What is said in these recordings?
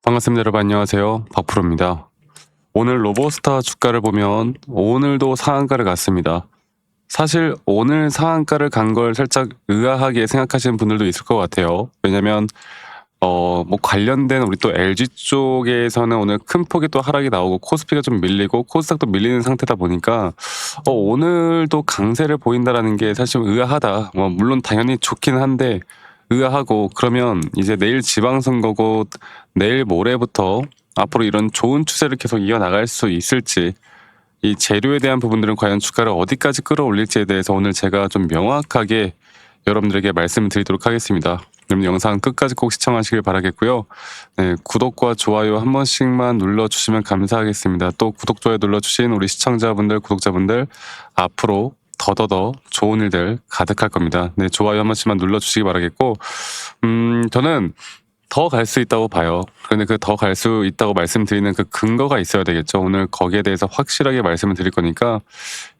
반갑습니다. 여러분 안녕하세요. 박프로입니다. 오늘 로보스타 주가를 보면 오늘도 상한가를 갔습니다. 사실 오늘 상한가를 간 걸 살짝 의아하게 생각하시는 분들도 있을 것 같아요. 왜냐면 뭐 관련된 우리 또 LG 쪽에서는 오늘 큰 폭의 또 하락이 나오고 코스피가 좀 밀리고 코스닥도 밀리는 상태다 보니까 오늘도 강세를 보인다라는 게 사실 의아하다. 물론 당연히 좋긴 한데 의아하고, 그러면 이제 내일 지방선거고 내일 모레부터 앞으로 이런 좋은 추세를 계속 이어나갈 수 있을지, 이 재료에 대한 부분들은 과연 주가를 어디까지 끌어올릴지에 대해서 오늘 제가 좀 명확하게 여러분들에게 말씀을 드리도록 하겠습니다. 그럼 영상 끝까지 꼭 시청하시길 바라겠고요. 네, 구독과 좋아요 한 번씩만 눌러주시면 감사하겠습니다. 또 구독, 좋아요 눌러주신 우리 시청자분들, 구독자분들 앞으로 더더더 좋은 일들 가득할 겁니다. 네, 좋아요 한 번씩만 눌러주시기 바라겠고, 저는 더 갈 수 있다고 봐요. 그런데 그 더 갈 수 있다고 말씀드리는 그 근거가 있어야 되겠죠. 오늘 거기에 대해서 확실하게 말씀을 드릴 거니까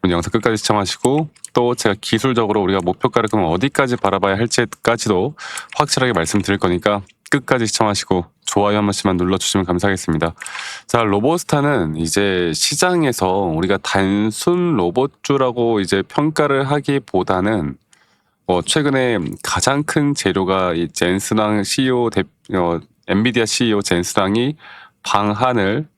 영상 끝까지 시청하시고, 또 제가 기술적으로 우리가 목표가를 그럼 어디까지 바라봐야 할지까지도 확실하게 말씀드릴 거니까 끝까지 시청하시고 좋아요 한 번씩만 눌러주시면 감사하겠습니다. 자, 로보스타는 이제 시장에서 우리가 단순 로봇주라고 이제 평가를 하기보다는 최근에 가장 큰 재료가 이 젠스랑 엔비디아 CEO 젠스랑이 방한을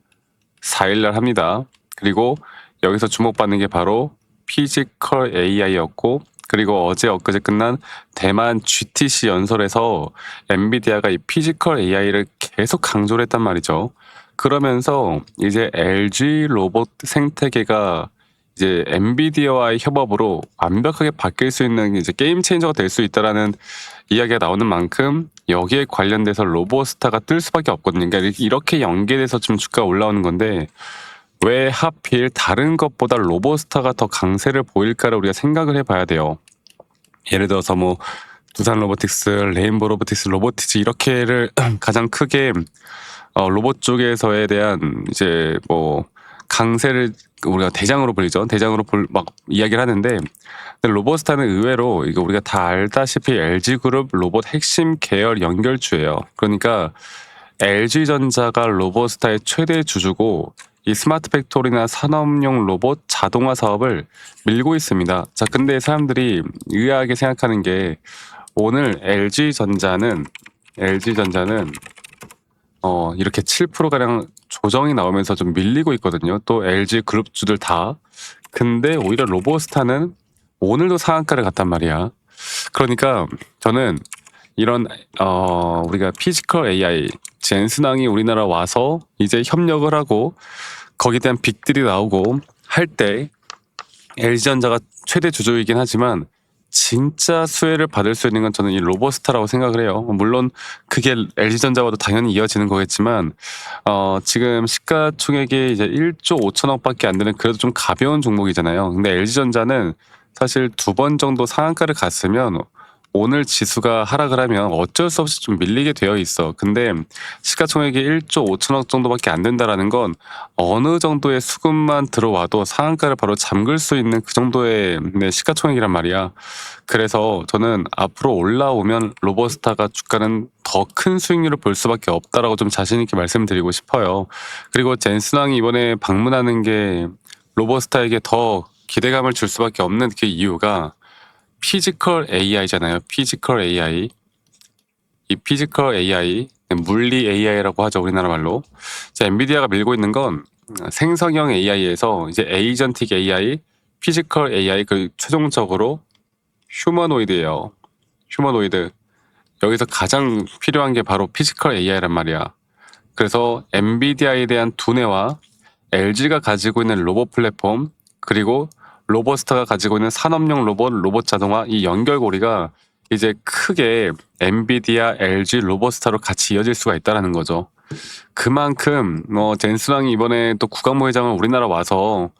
4일날 합니다. 그리고 여기서 주목받는 게 바로 피지컬 AI였고, 그리고 어제 엊그제 끝난 대만 GTC 연설에서 엔비디아가 이 피지컬 AI를 계속 강조를 했단 말이죠. 그러면서 이제 LG 로봇 생태계가 이제 엔비디아와의 협업으로 완벽하게 바뀔 수 있는 이제 게임 체인저가 될 수 있다라는 이야기가 나오는 만큼 여기에 관련돼서 로보스타가 뜰 수밖에 없거든요. 그러니까 이렇게 연계돼서 좀 주가가 올라오는 건데, 왜 하필 다른 것보다 로보스타가 더 강세를 보일까를 우리가 생각을 해봐야 돼요. 예를 들어서 뭐 두산 로보틱스, 레인보 로보틱스, 로보티즈 이렇게를 가장 크게 로봇 쪽에서에 대한 이제 뭐 강세를 우리가 대장으로 불리죠. 대장으로 막 이야기를 하는데, 근데 로보스타는 의외로 이거 우리가 다 알다시피 LG그룹 로봇 핵심 계열 연결주예요. 그러니까 LG전자가 로보스타의 최대 주주고 이 스마트 팩토리나 산업용 로봇 자동화 사업을 밀고 있습니다. 자, 근데 사람들이 의아하게 생각하는 게, 오늘 LG전자는 이렇게 7%가량 조정이 나오면서 좀 밀리고 있거든요. 또 LG 그룹주들 다. 근데 오히려 로보스타는 오늘도 상한가를 갔단 말이야. 그러니까 저는 이런 우리가 피지컬 AI 젠스낭이 우리나라 와서 이제 협력을 하고 거기에 대한 빅딜이 나오고 할 때 LG전자가 최대 주주이긴 하지만 진짜 수혜를 받을 수 있는 건 저는 이 로보스타라고 생각을 해요. 물론 그게 LG전자와도 당연히 이어지는 거겠지만 지금 시가총액이 이제 1조 5천억밖에 안 되는 그래도 좀 가벼운 종목이잖아요. 근데 LG전자는 사실 2번 정도 상한가를 갔으면 오늘 지수가 하락을 하면 어쩔 수 없이 좀 밀리게 되어 있어. 근데 시가총액이 1조 5천억 정도밖에 안 된다라는 건 어느 정도의 수급만 들어와도 상한가를 바로 잠글 수 있는 그 정도의 시가총액이란 말이야. 그래서 저는 앞으로 올라오면 로보스타가 주가는 더 큰 수익률을 볼 수밖에 없다라고 좀 자신 있게 말씀드리고 싶어요. 그리고 젠스랑이 이번에 방문하는 게 로보스타에게 더 기대감을 줄 수밖에 없는 그 이유가 피지컬 AI잖아요. 피지컬 AI. 이 피지컬 AI, 물리 AI라고 하죠, 우리나라 말로. 엔비디아가 밀고 있는 건 생성형 AI에서 이제 에이전틱 AI, 피지컬 AI, 그 최종적으로 휴머노이드예요. 휴머노이드. 여기서 가장 필요한 게 바로 피지컬 AI란 말이야. 그래서 엔비디아에 대한 두뇌와 LG가 가지고 있는 로봇 플랫폼, 그리고 로보스타가 가지고 있는 산업용 로봇, 로봇 자동화, 이 연결고리가 이제 크게 엔비디아, LG, 로보스타로 같이 이어질 수가 있다는 거죠. 그만큼 젠스랑이 이번에 또 구강모 회장을 우리나라 와서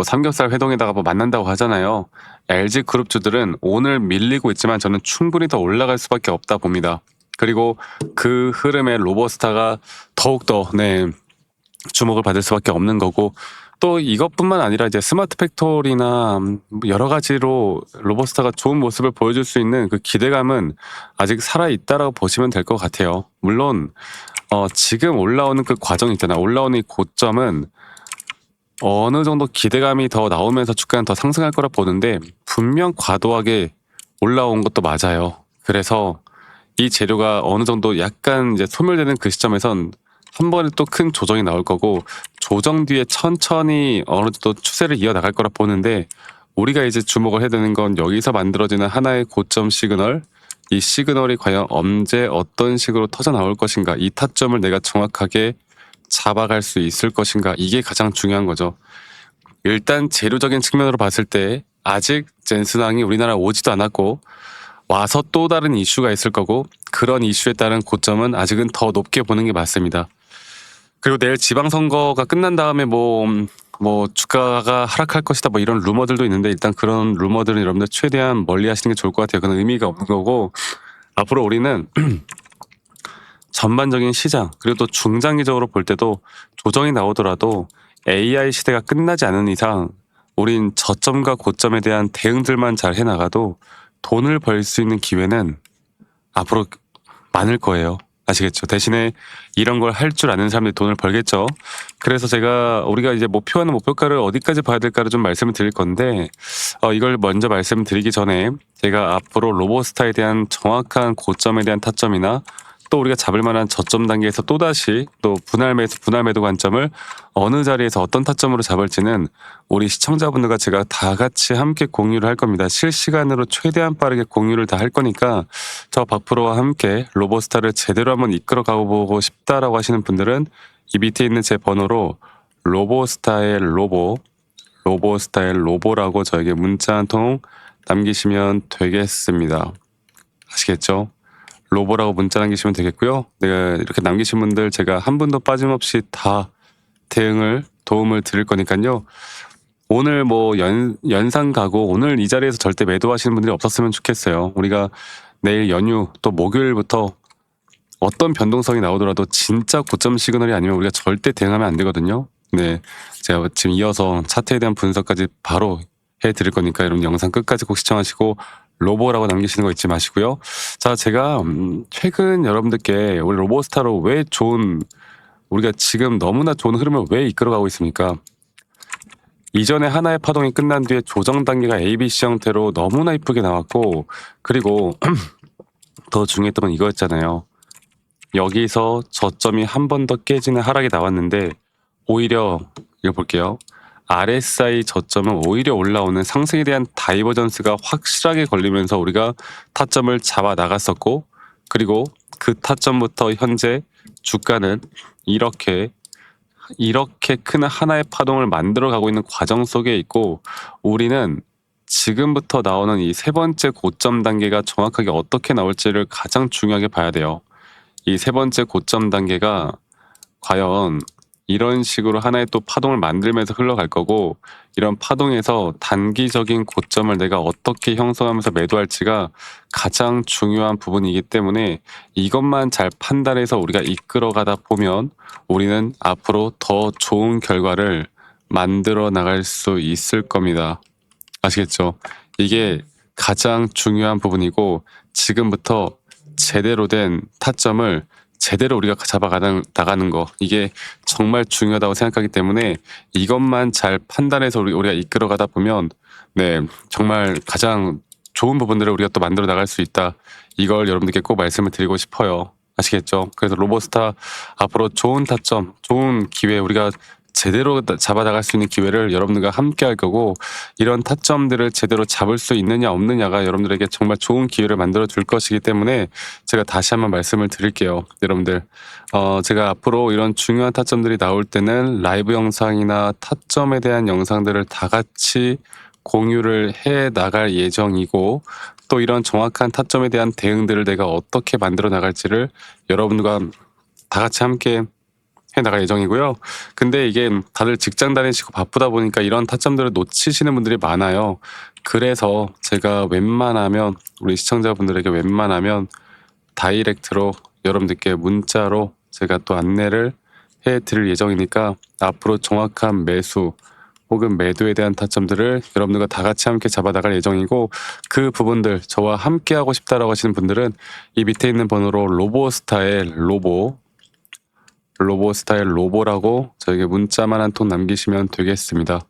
삼겹살 회동에다가 만난다고 하잖아요. LG 그룹주들은 오늘 밀리고 있지만 저는 충분히 더 올라갈 수밖에 없다 봅니다. 그리고 그 흐름에 로보스타가 더욱더 주목을 받을 수밖에 없는 거고, 또 이것뿐만 아니라 이제 스마트 팩토리나 여러 가지로 로보스타가 좋은 모습을 보여줄 수 있는 그 기대감은 아직 살아있다라고 보시면 될 것 같아요. 물론 지금 올라오는 그 과정 있잖아. 올라오는 이 고점은 어느 정도 기대감이 더 나오면서 주가는 더 상승할 거라 보는데 분명 과도하게 올라온 것도 맞아요. 그래서 이 재료가 어느 정도 약간 이제 소멸되는 그 시점에선 한 번에 또 큰 조정이 나올 거고 조정 뒤에 천천히 어느 정도 추세를 이어나갈 거라 보는데 우리가 이제 주목을 해야 되는 건 여기서 만들어지는 하나의 고점 시그널, 이 시그널이 과연 언제 어떤 식으로 터져 나올 것인가, 이 타점을 내가 정확하게 잡아갈 수 있을 것인가, 이게 가장 중요한 거죠. 일단 재료적인 측면으로 봤을 때 아직 젠슨왕이 우리나라 오지도 않았고 와서 또 다른 이슈가 있을 거고 그런 이슈에 따른 고점은 아직은 더 높게 보는 게 맞습니다. 그리고 내일 지방선거가 끝난 다음에 뭐 주가가 하락할 것이다 뭐 이런 루머들도 있는데 일단 그런 루머들은 여러분들 최대한 멀리 하시는 게 좋을 것 같아요. 그건 의미가 없는 거고 앞으로 우리는 전반적인 시장 그리고 또 중장기적으로 볼 때도 조정이 나오더라도 AI 시대가 끝나지 않은 이상 우린 저점과 고점에 대한 대응들만 잘 해나가도 돈을 벌 수 있는 기회는 앞으로 많을 거예요. 아시겠죠? 대신에 이런 걸 할 줄 아는 사람들이 돈을 벌겠죠. 그래서 우리가 이제 목표하는 목표가를 어디까지 봐야 될까를 좀 말씀을 드릴 건데 이걸 먼저 말씀드리기 전에 제가 앞으로 로보스타에 대한 정확한 고점에 대한 타점이나 또 우리가 잡을 만한 저점 단계에서 또다시 또 분할 매도 관점을 어느 자리에서 어떤 타점으로 잡을지는 우리 시청자분들과 제가 다 같이 함께 공유를 할 겁니다. 실시간으로 최대한 빠르게 공유를 다 할 거니까 저 박프로와 함께 로보스타를 제대로 한번 이끌어 가보고 싶다라고 하시는 분들은 이 밑에 있는 제 번호로 로보스타의 로보라고 저에게 문자 한 통 남기시면 되겠습니다. 아시겠죠? 로보라고 문자 남기시면 되겠고요. 내가 이렇게 남기신 분들 제가 한 분도 빠짐없이 다 도움을 드릴 거니까요. 오늘 뭐 연상 가고 오늘 이 자리에서 절대 매도하시는 분들이 없었으면 좋겠어요. 우리가 내일 연휴 또 목요일부터 어떤 변동성이 나오더라도 진짜 고점 시그널이 아니면 우리가 절대 대응하면 안 되거든요. 네, 제가 지금 이어서 차트에 대한 분석까지 바로 해드릴 거니까 여러분 영상 끝까지 꼭 시청하시고 로보라고 남기시는 거 잊지 마시고요. 자, 제가 최근 여러분들께 우리 로보스타로 우리가 지금 너무나 좋은 흐름을 왜 이끌어가고 있습니까? 이전에 하나의 파동이 끝난 뒤에 조정 단계가 ABC 형태로 너무나 이쁘게 나왔고 그리고 더 중요했던 건 이거였잖아요. 여기서 저점이 한 번 더 깨지는 하락이 나왔는데 오히려 이거 볼게요. RSI 저점은 오히려 올라오는 상승에 대한 다이버전스가 확실하게 걸리면서 우리가 타점을 잡아 나갔었고 그리고 그 타점부터 현재 주가는 이렇게 큰 하나의 파동을 만들어 가고 있는 과정 속에 있고 우리는 지금부터 나오는 이 세 번째 고점 단계가 정확하게 어떻게 나올지를 가장 중요하게 봐야 돼요. 이 세 번째 고점 단계가 과연 이런 식으로 하나의 또 파동을 만들면서 흘러갈 거고 이런 파동에서 단기적인 고점을 내가 어떻게 형성하면서 매도할지가 가장 중요한 부분이기 때문에 이것만 잘 판단해서 우리가 이끌어가다 보면 우리는 앞으로 더 좋은 결과를 만들어 나갈 수 있을 겁니다. 아시겠죠? 이게 가장 중요한 부분이고 지금부터 제대로 된 타점을 제대로 우리가 나가는 거 이게 정말 중요하다고 생각하기 때문에 이것만 잘 판단해서 우리가 이끌어가다 보면 네 정말 가장 좋은 부분들을 우리가 또 만들어 나갈 수 있다. 이걸 여러분들께 꼭 말씀을 드리고 싶어요. 아시겠죠? 그래서 로보스타 앞으로 좋은 타점, 좋은 기회 우리가 제대로 잡아나갈 수 있는 기회를 여러분들과 함께 할 거고 이런 타점들을 제대로 잡을 수 있느냐 없느냐가 여러분들에게 정말 좋은 기회를 만들어 줄 것이기 때문에 제가 다시 한번 말씀을 드릴게요. 여러분들 제가 앞으로 이런 중요한 타점들이 나올 때는 라이브 영상이나 타점에 대한 영상들을 다 같이 공유를 해 나갈 예정이고 또 이런 정확한 타점에 대한 대응들을 내가 어떻게 만들어 나갈지를 여러분들과 다 같이 함께 해나갈 예정이고요. 근데 이게 다들 직장 다니시고 바쁘다 보니까 이런 타점들을 놓치시는 분들이 많아요. 그래서 제가 웬만하면 우리 시청자분들에게 다이렉트로 여러분들께 문자로 제가 또 안내를 해드릴 예정이니까 앞으로 정확한 매수 혹은 매도에 대한 타점들을 여러분들과 다 같이 함께 잡아나갈 예정이고 그 부분들 저와 함께 하고 싶다라고 하시는 분들은 이 밑에 있는 번호로 로보스타의 로보스타의 로보라고 저에게 문자만 한 통 남기시면 되겠습니다.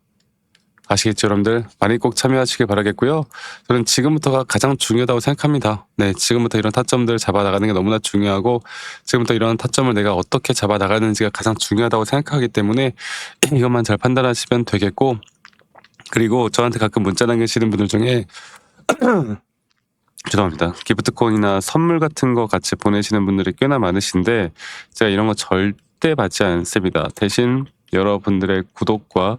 아시겠죠, 여러분들? 많이 꼭 참여하시길 바라겠고요. 저는 지금부터가 가장 중요하다고 생각합니다. 네, 지금부터 이런 타점들 잡아나가는 게 너무나 중요하고, 지금부터 이런 타점을 내가 어떻게 잡아나가는지가 가장 중요하다고 생각하기 때문에 이것만 잘 판단하시면 되겠고, 그리고 저한테 가끔 문자 남기시는 분들 중에 죄송합니다. 기프트콘이나 선물 같은 거 같이 보내시는 분들이 꽤나 많으신데 제가 이런 거 절대 받지 않습니다. 대신 여러분들의 구독과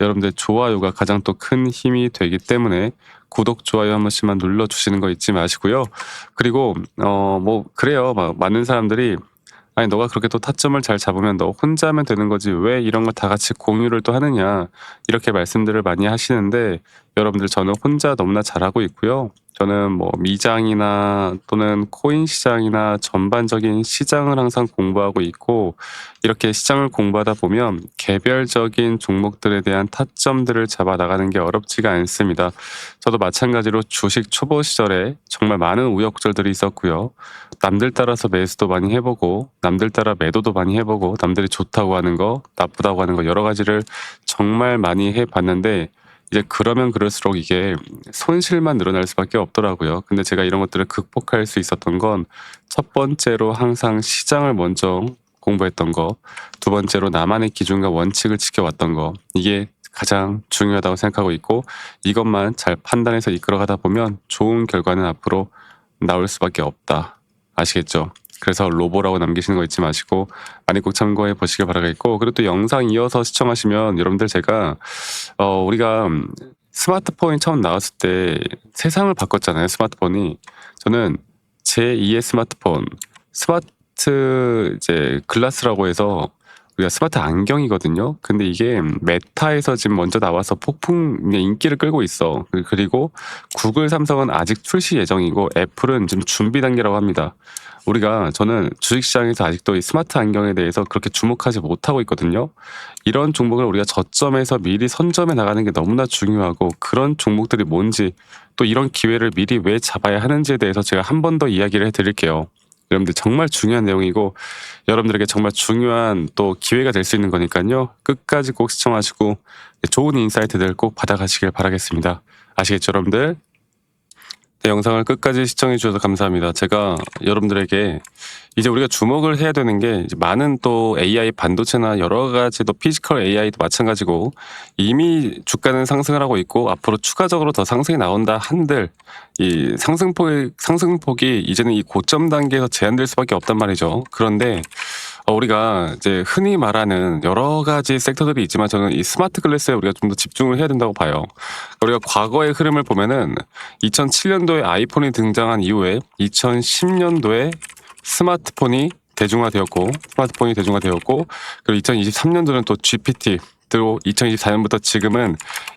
여러분들 좋아요가 가장 또 큰 힘이 되기 때문에 구독, 좋아요 한 번씩만 눌러주시는 거 잊지 마시고요. 그리고 뭐 그래요. 막 많은 사람들이 아니 너가 그렇게 또 타점을 잘 잡으면 너 혼자 하면 되는 거지 왜 이런 걸 다 같이 공유를 또 하느냐 이렇게 말씀들을 많이 하시는데 여러분들 저는 혼자 너무나 잘하고 있고요. 저는 뭐 미장이나 또는 코인 시장이나 전반적인 시장을 항상 공부하고 있고 이렇게 시장을 공부하다 보면 개별적인 종목들에 대한 타점들을 잡아 나가는 게 어렵지가 않습니다. 저도 마찬가지로 주식 초보 시절에 정말 많은 우여곡절들이 있었고요. 남들 따라서 매수도 많이 해보고 남들 따라 매도도 많이 해보고 남들이 좋다고 하는 거 나쁘다고 하는 거 여러 가지를 정말 많이 해봤는데 이제 그러면 그럴수록 이게 손실만 늘어날 수밖에 없더라고요. 근데 제가 이런 것들을 극복할 수 있었던 건 첫 번째로 항상 시장을 먼저 공부했던 거, 두 번째로 나만의 기준과 원칙을 지켜왔던 거, 이게 가장 중요하다고 생각하고 있고 이것만 잘 판단해서 이끌어가다 보면 좋은 결과는 앞으로 나올 수밖에 없다. 아시겠죠? 그래서 로보라고 남기시는 거 잊지 마시고 많이 꼭 참고해 보시길 바라겠고 그리고 또 영상 이어서 시청하시면 여러분들 제가 우리가 스마트폰이 처음 나왔을 때 세상을 바꿨잖아요. 스마트폰이. 저는 제2의 스마트폰, 스마트 이제 글라스라고 해서 우리가 스마트 안경이거든요. 근데 이게 메타에서 지금 먼저 나와서 폭풍 인기를 끌고 있어. 그리고 구글, 삼성은 아직 출시 예정이고 애플은 지금 준비 단계라고 합니다. 저는 주식시장에서 아직도 이 스마트 안경에 대해서 그렇게 주목하지 못하고 있거든요. 이런 종목을 우리가 저점에서 미리 선점해 나가는 게 너무나 중요하고 그런 종목들이 뭔지 또 이런 기회를 미리 왜 잡아야 하는지에 대해서 제가 한 번 더 이야기를 해드릴게요. 여러분들 정말 중요한 내용이고 여러분들에게 정말 중요한 또 기회가 될 수 있는 거니까요. 끝까지 꼭 시청하시고 좋은 인사이트들 꼭 받아가시길 바라겠습니다. 아시겠죠, 여러분들? 네, 영상을 끝까지 시청해 주셔서 감사합니다. 제가 여러분들에게 이제 우리가 주목을 해야 되는 게 이제 많은 또 AI 반도체나 여러 가지 또 피지컬 AI도 마찬가지고 이미 주가는 상승을 하고 있고 앞으로 추가적으로 더 상승이 나온다 한들 이 상승폭이 이제는 이 고점 단계에서 제한될 수밖에 없단 말이죠. 그런데 우리가 이제 흔히 말하는 여러 가지 섹터들이 있지만 저는 이 스마트 글래스에 우리가 좀 더 집중을 해야 된다고 봐요. 우리가 과거의 흐름을 보면은 2007년도에 아이폰이 등장한 이후에 2010년도에 스마트폰이 대중화되었고 그리고 2023년도는 또 GPT 또 2024년부터 지금은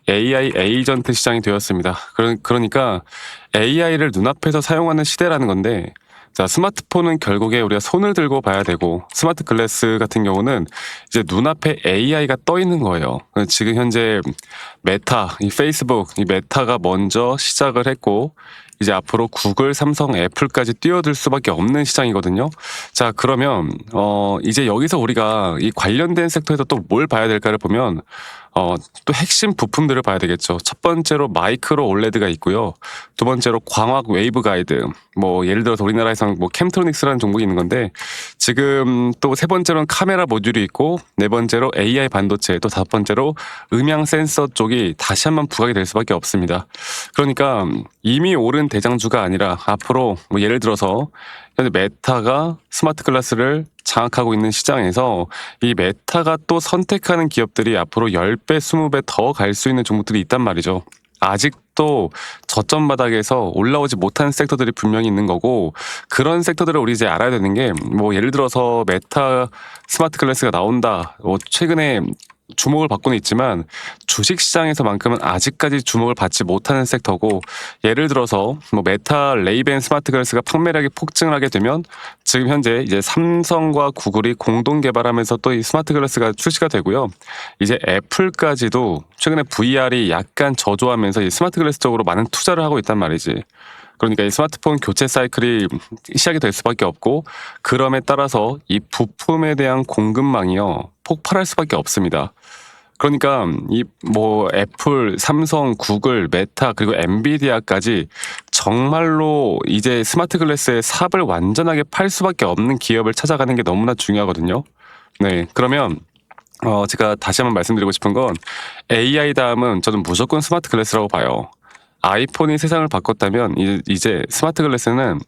AI 에이전트 시장이 되었습니다. 그러니까 AI를 눈앞에서 사용하는 시대라는 건데 자, 스마트폰은 결국에 우리가 손을 들고 봐야 되고 스마트 글래스 같은 경우는 이제 눈앞에 AI가 떠 있는 거예요. 지금 현재 메타, 이 페이스북, 이 메타가 먼저 시작을 했고 이제 앞으로 구글, 삼성, 애플까지 뛰어들 수밖에 없는 시장이거든요. 자, 그러면 이제 여기서 우리가 이 관련된 섹터에서 또 뭘 봐야 될까를 보면 또 핵심 부품들을 봐야 되겠죠. 첫 번째로 마이크로 올레드가 있고요. 두 번째로 광학 웨이브 가이드. 뭐 예를 들어서 우리나라에서는 뭐 캠트로닉스라는 종목이 있는 건데 지금 또 세 번째로는 카메라 모듈이 있고 네 번째로 AI 반도체 또 다섯 번째로 음향 센서 쪽이 다시 한번 부각이 될 수밖에 없습니다. 그러니까 이미 오른 대장주가 아니라 앞으로 뭐 예를 들어서 현재 메타가 스마트 글라스를 장악하고 있는 시장에서 이 메타가 또 선택하는 기업들이 앞으로 10배, 20배 더 갈 수 있는 종목들이 있단 말이죠. 아직도 저점 바닥에서 올라오지 못한 섹터들이 분명히 있는 거고 그런 섹터들을 우리 이제 알아야 되는 게 뭐 예를 들어서 메타 스마트 글래스가 나온다. 최근에 주목을 받고는 있지만 주식시장에서만큼은 아직까지 주목을 받지 못하는 섹터고 예를 들어서 뭐 메타 레이벤 스마트 글래스가 판매량이 폭증을 하게 되면 지금 현재 이제 삼성과 구글이 공동 개발하면서 또 이 스마트 글래스가 출시가 되고요. 이제 애플까지도 최근에 VR이 약간 저조하면서 이 스마트 글래스 쪽으로 많은 투자를 하고 있단 말이지. 그러니까 이 스마트폰 교체 사이클이 시작이 될 수밖에 없고, 그럼에 따라서 이 부품에 대한 공급망이요 폭발할 수밖에 없습니다. 그러니까 이 뭐 애플, 삼성, 구글, 메타 그리고 엔비디아까지 정말로 이제 스마트 글래스의 삽을 완전하게 팔 수밖에 없는 기업을 찾아가는 게 너무나 중요하거든요. 네, 그러면 제가 다시 한번 말씀드리고 싶은 건 AI 다음은 저는 무조건 스마트 글래스라고 봐요. 아이폰이 세상을 바꿨다면 이제 스마트 글래스는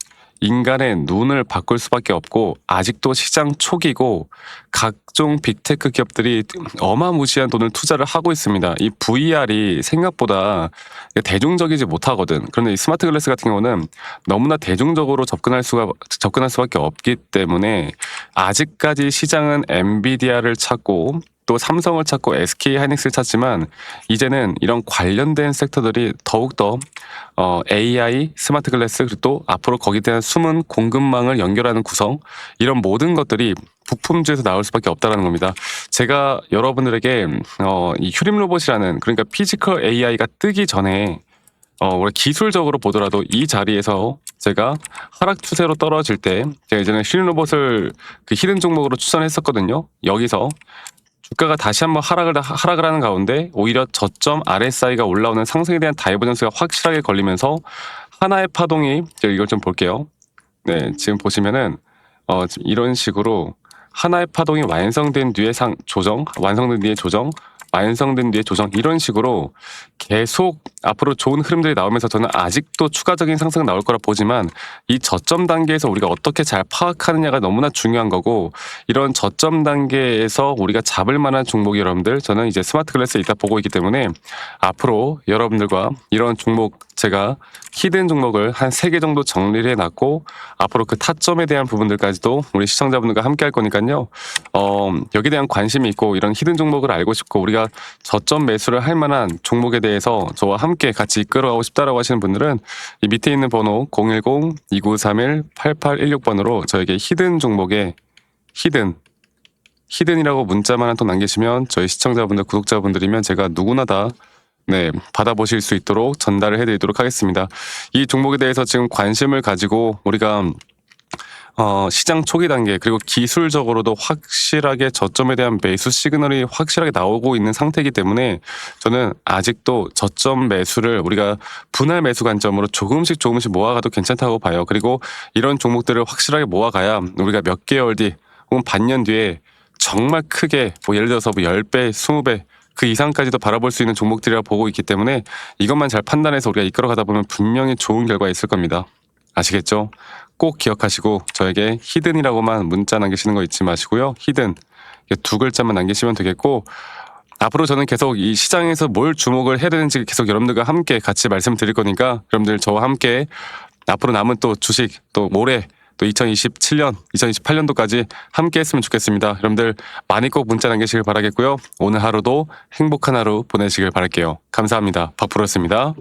인간의 눈을 바꿀 수밖에 없고, 아직도 시장 초기고 각종 빅테크 기업들이 어마무시한 돈을 투자를 하고 있습니다. 이 VR이 생각보다 대중적이지 못하거든. 그런데 이 스마트 글래스 같은 경우는 너무나 대중적으로 접근할 수밖에 없기 때문에 아직까지 시장은 엔비디아를 찾고 또 삼성을 찾고 SK 하이닉스를 찾지만, 이제는 이런 관련된 섹터들이 더욱더 AI, 스마트 글래스, 그리고 또 앞으로 거기에 대한 숨은 공급망을 연결하는 구성, 이런 모든 것들이 부품주에서 나올 수밖에 없다는 겁니다. 제가 여러분들에게 이 휴림 로봇이라는, 그러니까 피지컬 AI가 뜨기 전에 우리 기술적으로 보더라도 이 자리에서 제가 하락 추세로 떨어질 때 제가 예전에 휴림 로봇을 그 히든 종목으로 추천했었거든요. 여기서 주가가 다시 한번 하락을 하는 가운데 오히려 저점 RSI가 올라오는 상승에 대한 다이버전스가 확실하게 걸리면서 하나의 파동이, 제가 이걸 좀 볼게요. 네, 지금 보시면은 지금 이런 식으로 하나의 파동이 완성된 뒤에 조정, 완성된 뒤에 조정, 완성된 뒤에 조정, 이런 식으로 계속 앞으로 좋은 흐름들이 나오면서 저는 아직도 추가적인 상승이 나올 거라 보지만, 이 저점 단계에서 우리가 어떻게 잘 파악하느냐가 너무나 중요한 거고, 이런 저점 단계에서 우리가 잡을 만한 종목이 여러분들, 저는 이제 스마트 글래스에 있다 보고 있기 때문에 앞으로 여러분들과 이런 종목, 제가 히든 종목을 한 3개 정도 정리를 해놨고, 앞으로 그 타점에 대한 부분들까지도 우리 시청자분들과 함께 할 거니까요. 여기에 대한 관심이 있고 이런 히든 종목을 알고 싶고 우리가 저점 매수를 할 만한 종목에 대해서 저와 함께 같이 이끌어가고 싶다라고 하시는 분들은 이 밑에 있는 번호 010-2931-8816번으로 저에게 히든 종목에 히든이라고 문자만 한 통 남기시면 저희 시청자분들, 구독자분들이면 제가 누구나 다 받아보실 수 있도록 전달을 해드리도록 하겠습니다. 이 종목에 대해서 지금 관심을 가지고 우리가 시장 초기 단계, 그리고 기술적으로도 확실하게 저점에 대한 매수 시그널이 확실하게 나오고 있는 상태이기 때문에 저는 아직도 저점 매수를 우리가 분할 매수 관점으로 조금씩 모아가도 괜찮다고 봐요. 그리고 이런 종목들을 확실하게 모아가야 우리가 몇 개월 뒤 혹은 반년 뒤에 정말 크게 예를 들어서 10배, 20배 그 이상까지도 바라볼 수 있는 종목들이라 보고 있기 때문에 이것만 잘 판단해서 우리가 이끌어가다 보면 분명히 좋은 결과가 있을 겁니다. 아시겠죠? 꼭 기억하시고 저에게 히든이라고만 문자 남기시는 거 잊지 마시고요. 히든 2글자만 남기시면 되겠고, 앞으로 저는 계속 이 시장에서 뭘 주목을 해야 되는지 계속 여러분들과 함께 같이 말씀드릴 거니까 여러분들 저와 함께 앞으로 남은 또 주식, 또 올해 또 2027년, 2028년도까지 함께 했으면 좋겠습니다. 여러분들 많이 꼭 문자 남기시길 바라겠고요. 오늘 하루도 행복한 하루 보내시길 바랄게요. 감사합니다. 박프로였습니다.